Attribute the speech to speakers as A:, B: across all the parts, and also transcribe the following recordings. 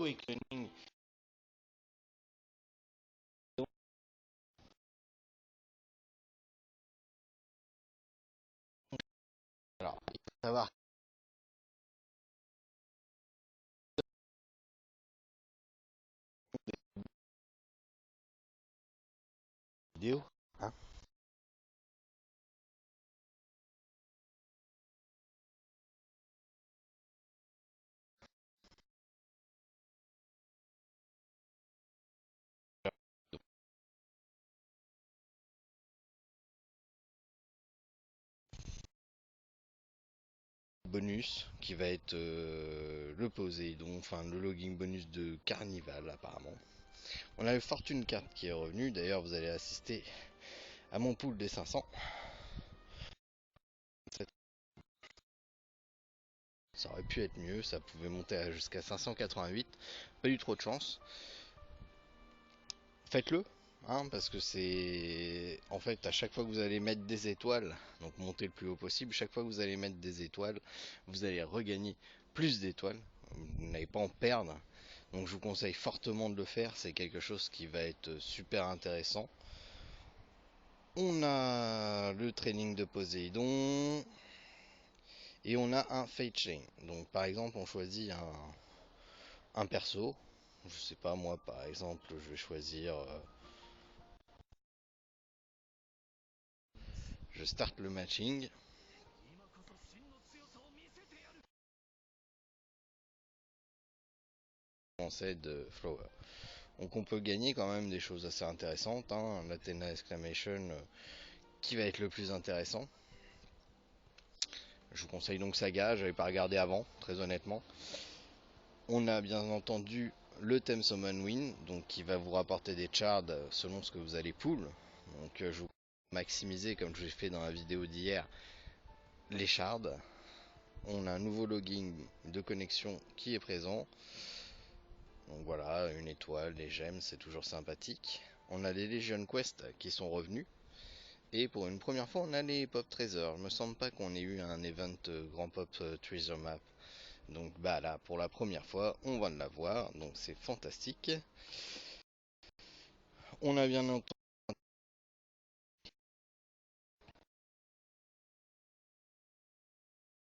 A: Awakening. Alors, il faut savoir vidéo, hein, bonus qui va être le Poséidon, enfin le logging bonus de Carnival apparemment. On a le Fortune Card qui est revenu, d'ailleurs vous allez assister à mon pool des 500. Ça aurait pu être mieux, ça pouvait monter jusqu'à 588, pas eu trop de chance. Faites-le, hein, parce que c'est... En fait, à chaque fois que vous allez mettre des étoiles, donc montez le plus haut possible, chaque fois que vous allez mettre des étoiles, vous allez regagner plus d'étoiles, vous n'allez pas en perdre. Donc je vous conseille fortement de le faire, c'est quelque chose qui va être super intéressant. On a le training de Poséidon et on a un Fate Chain. Donc par exemple, on choisit un perso. Je sais pas, moi par exemple, je vais choisir. Je starte le matching. Français de Flower. Donc on peut gagner quand même des choses assez intéressantes, hein. L'Athena Exclamation qui va être le plus intéressant. Je vous conseille donc Saga, j'avais pas regardé avant, très honnêtement. On a bien entendu le thème Summon Win, donc qui va vous rapporter des chards selon ce que vous allez pull. Donc je vous maximiser comme je l'ai fait dans la vidéo d'hier les shards. On a un nouveau logging de connexion qui est présent. Donc voilà, une étoile, des gemmes, c'est toujours sympathique. On a les Legion Quest qui sont revenus. Et pour une première fois, on a les Pop Treasure. Il me semble pas qu'on ait eu un event Grand Pop Treasure Map. Donc bah là, pour la première fois, on va l'avoir. Donc c'est fantastique. On a bien entendu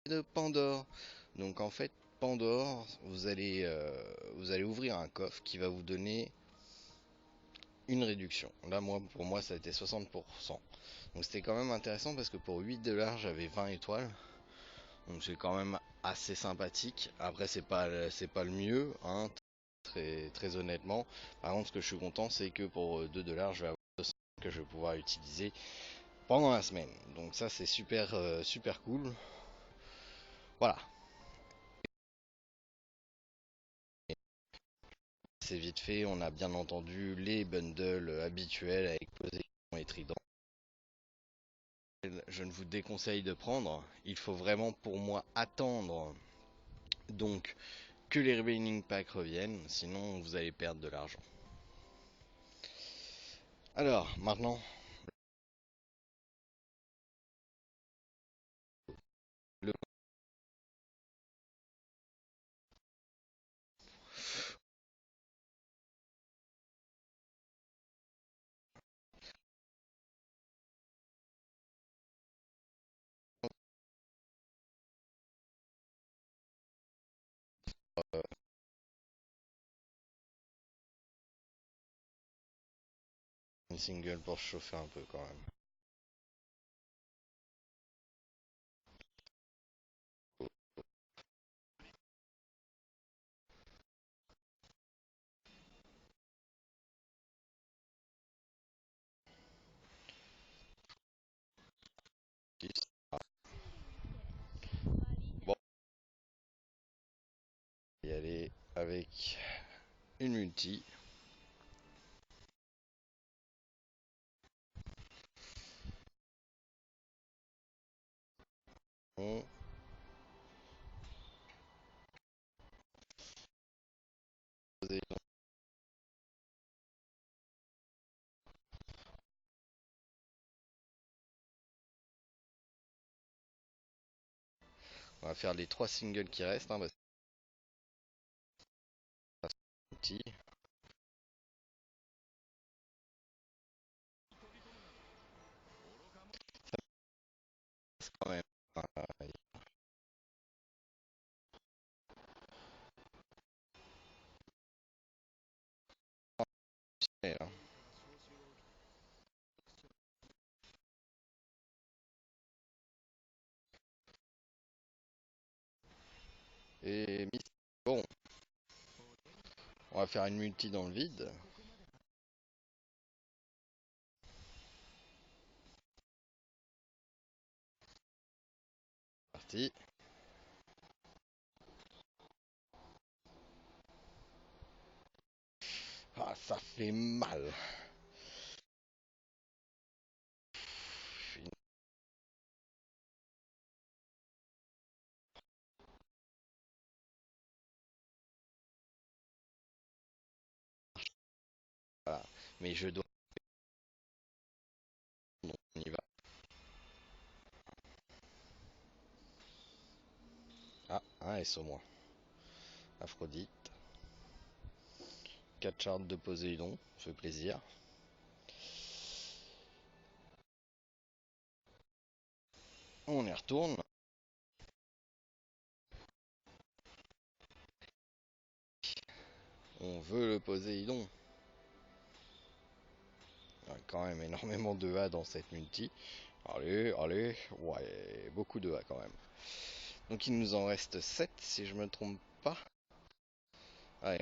A: de Pandore. Donc en fait, Pandore, vous allez ouvrir un coffre qui va vous donner une réduction. Là, moi, pour moi, ça a été 60%. Donc c'était quand même intéressant parce que pour 8 $, j'avais 20 étoiles. Donc c'est quand même assez sympathique. Après, c'est pas le mieux, hein, très honnêtement. Par contre, ce que je suis content, c'est que pour 2 $, je vais avoir 200 que je vais pouvoir utiliser pendant la semaine. Donc ça, c'est super, super cool. Voilà, c'est vite fait. On a bien entendu les bundles habituels avec Poséidon et Trident. Je ne vous déconseille de prendre. Il faut vraiment, pour moi, attendre donc que les remaining packs reviennent. Sinon, vous allez perdre de l'argent. Alors, maintenant, le single pour chauffer un peu quand même. Bon, on va y aller avec une multi. On va faire les 3 singles qui restent, hein, multi. Quand même. Hein. Et bon, on va faire une multi dans le vide. Parti. Ah, ça fait mal. Voilà. Mais je dois. Bon, on y va. Ah, un S au moins. Aphrodite. 4 chartes de Poséidon. Ça fait plaisir. On y retourne. On veut le Poséidon. Il y a quand même énormément de A dans cette multi. Allez, allez. Ouais, beaucoup de A quand même. Donc il nous en reste 7 si je me trompe pas. Allez,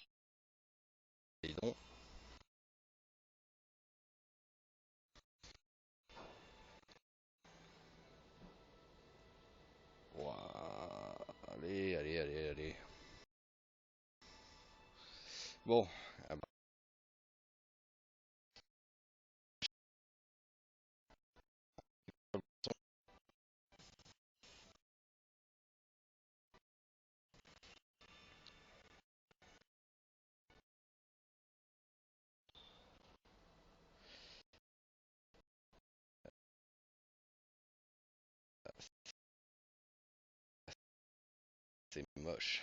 A: Poséidon. Ouah. Allez, allez, allez, allez. Bon, ah bah, c'est moche.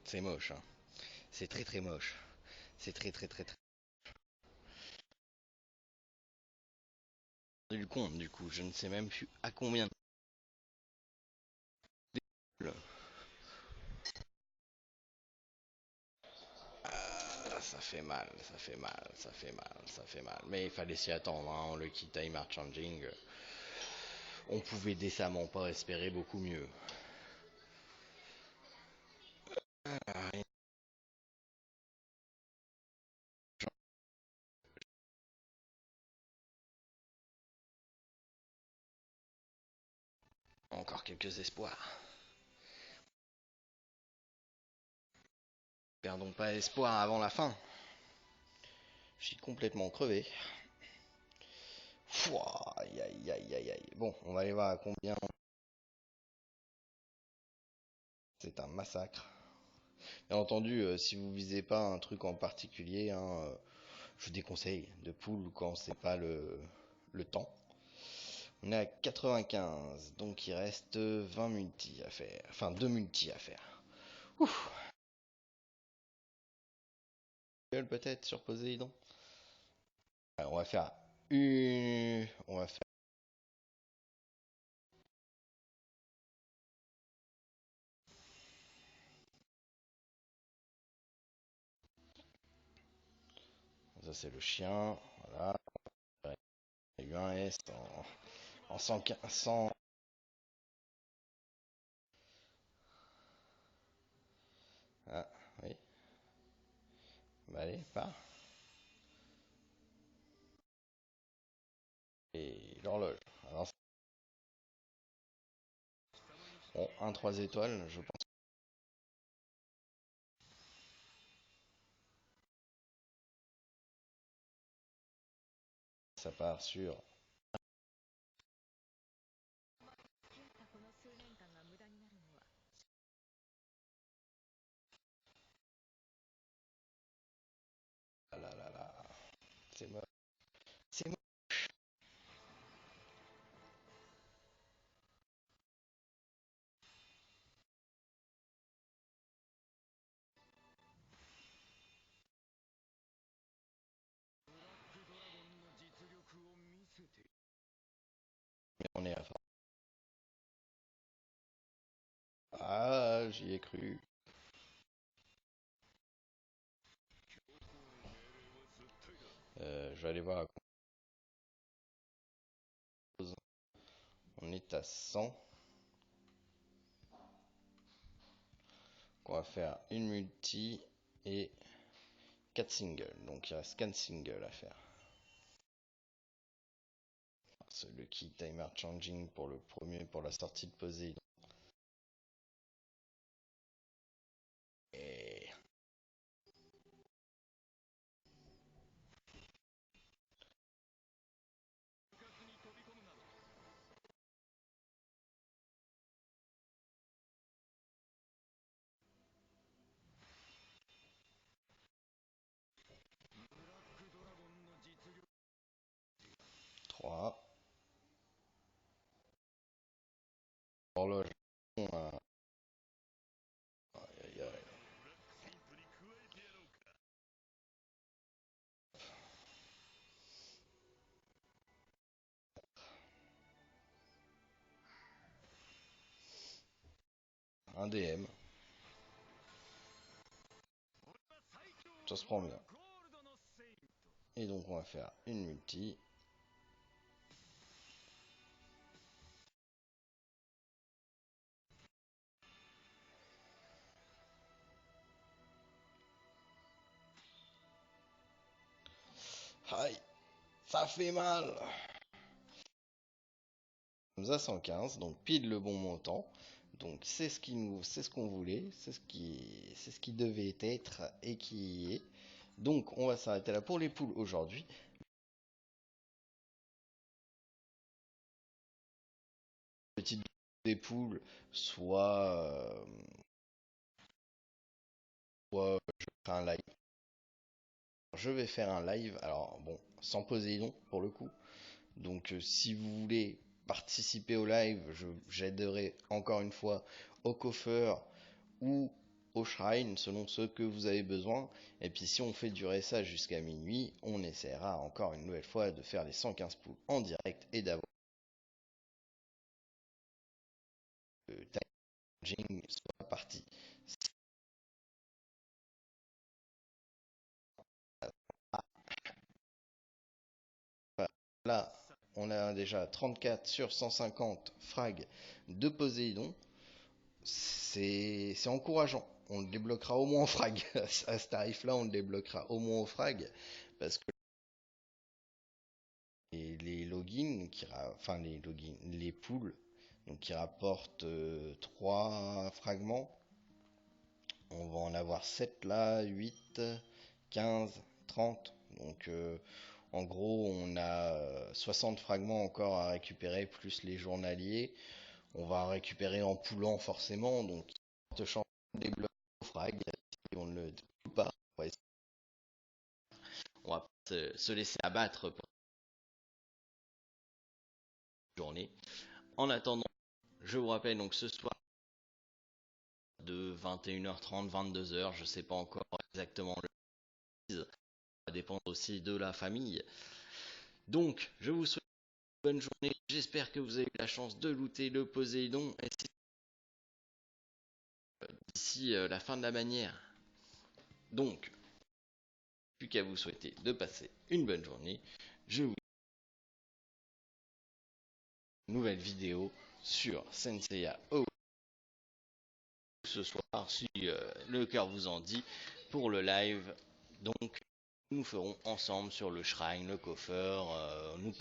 A: C'est moche, hein. C'est très très moche. C'est très très très très. Du compte, du coup, je ne sais même plus à combien de. Ah, ça fait mal, ça fait mal, ça fait mal, ça fait mal. Mais il fallait s'y attendre, hein. On le quitte Time Art Changing. On pouvait décemment pas espérer beaucoup mieux. Ah, encore quelques espoirs. Perdons pas espoir avant la fin. Je suis complètement crevé. Fouah, aïe aïe aïe aïe aïe. Bon, on va aller voir à combien. C'est un massacre. Bien entendu, si vous visez pas un truc en particulier, hein, je vous déconseille de pool quand c'est pas le temps. On est à 95, donc il reste 20 multi à faire. Enfin, 2 multi à faire. Ouf, peut-être sur Poséidon. Alors, on va faire une. On va faire. Ça, c'est le chien. Voilà. Il y a eu un S en 115. 100. Ah, oui. Bah, allez, pas. Et l'horloge. Alors, bon, un 3 étoiles, je pense. Que ça part sur C'est moche. C'est moche. Mais on est à fond. Ah, j'y ai cru. Je vais aller voir la compose. On est à 100. On va faire une multi et 4 singles. Donc il reste 4 singles à faire. C'est le key timer changing pour le premier, pour la sortie de Poséidon. Et 3. Horloge. Aïe, aïe, aïe. Un DM. Ça se prend bien. Et donc on va faire une multi. Aïe, ça fait mal. Nous sommes à 115, donc pile le bon montant. Donc c'est ce qu'on voulait, c'est ce qui devait être et qui y est. Donc on va s'arrêter là pour les poules aujourd'hui. Petite des poules, soit je ferai un live. Je vais faire un live, alors bon, sans Poséidon pour le coup. Donc si vous voulez participer au live, j'aiderai encore une fois au coffre ou au shrine selon ce que vous avez besoin. Et puis si on fait durer ça jusqu'à minuit, on essaiera encore une nouvelle fois de faire les 115 poules en direct et d'avoir le timing soit parti. Là, on a déjà 34 sur 150 frags de Poséidon. C'est encourageant. On le débloquera au moins en frag. À ce tarif-là, on le débloquera au moins au frag. Parce que les logins, enfin les poules, donc qui rapportent 3 fragments, on va en avoir 7 là, 8, 15, 30. Donc en gros, on a 60 fragments encore à récupérer, plus les journaliers. On va récupérer en poulant forcément, donc de chance de débloquer au frag. Si on ne le débloque pas, on va se laisser abattre pour la journée. En attendant, je vous rappelle donc ce soir de 21h30, 22h, je sais pas encore exactement le ça dépend aussi de la famille. Donc, je vous souhaite une bonne journée. J'espère que vous avez eu la chance de looter le Poséidon. Et d'ici la fin de la manière. Donc, plus qu'à vous souhaiter de passer une bonne journée. Je vous dis une nouvelle vidéo sur Senseiya O ce soir, si le cœur vous en dit, pour le live. Donc, nous ferons ensemble sur le shrine, le coffer, nous